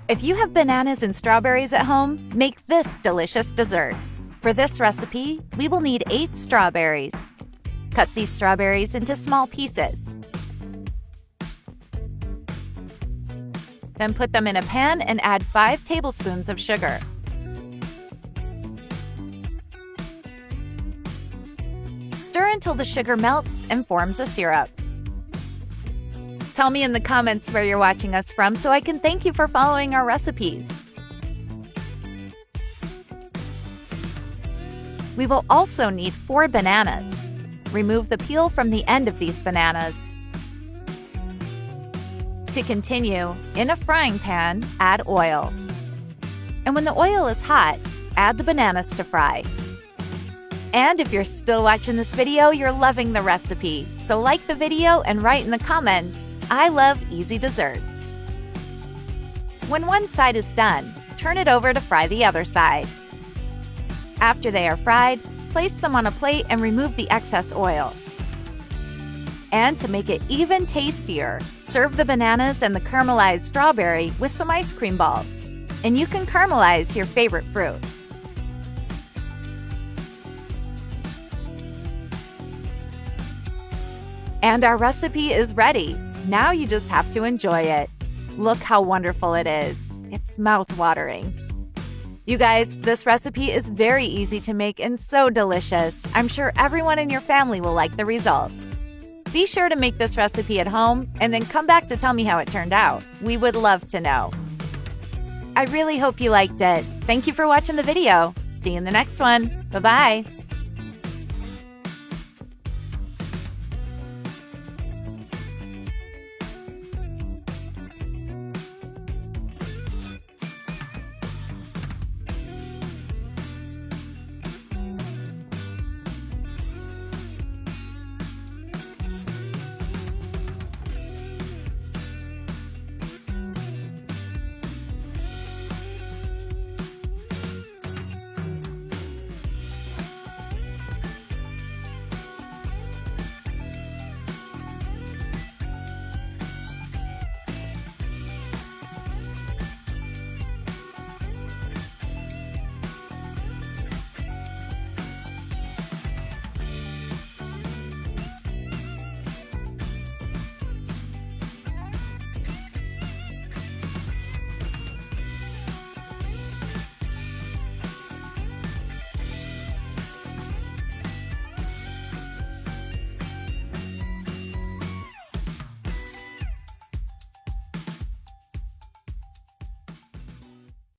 If you have bananas and strawberries at home, make this delicious dessert. For this recipe, we will need 8 strawberries. Cut these strawberries into small pieces. Then put them in a pan and add 5 tablespoons of sugar. Stir until the sugar melts and forms a syrup. Tell me in the comments where you're watching us from so I can thank you for following our recipes. We will also need 4 bananas. Remove the peel from the end of these bananas. To continue, in a frying pan, add oil. And when the oil is hot, add the bananas to fry. And if you're still watching this video, you're loving the recipe. So like the video and write in the comments, "I love easy desserts." When one side is done, turn it over to fry the other side. After they are fried, place them on a plate and remove the excess oil. And to make it even tastier, serve the bananas and the caramelized strawberry with some ice cream balls. And you can caramelize your favorite fruit. And our recipe is ready. Now you just have to enjoy it. Look how wonderful it is. It's mouth-watering. You guys, this recipe is very easy to make and so delicious. I'm sure everyone in your family will like the result. Be sure to make this recipe at home and then come back to tell me how it turned out. We would love to know. I really hope you liked it. Thank you for watching the video. See you in the next one. Bye-bye.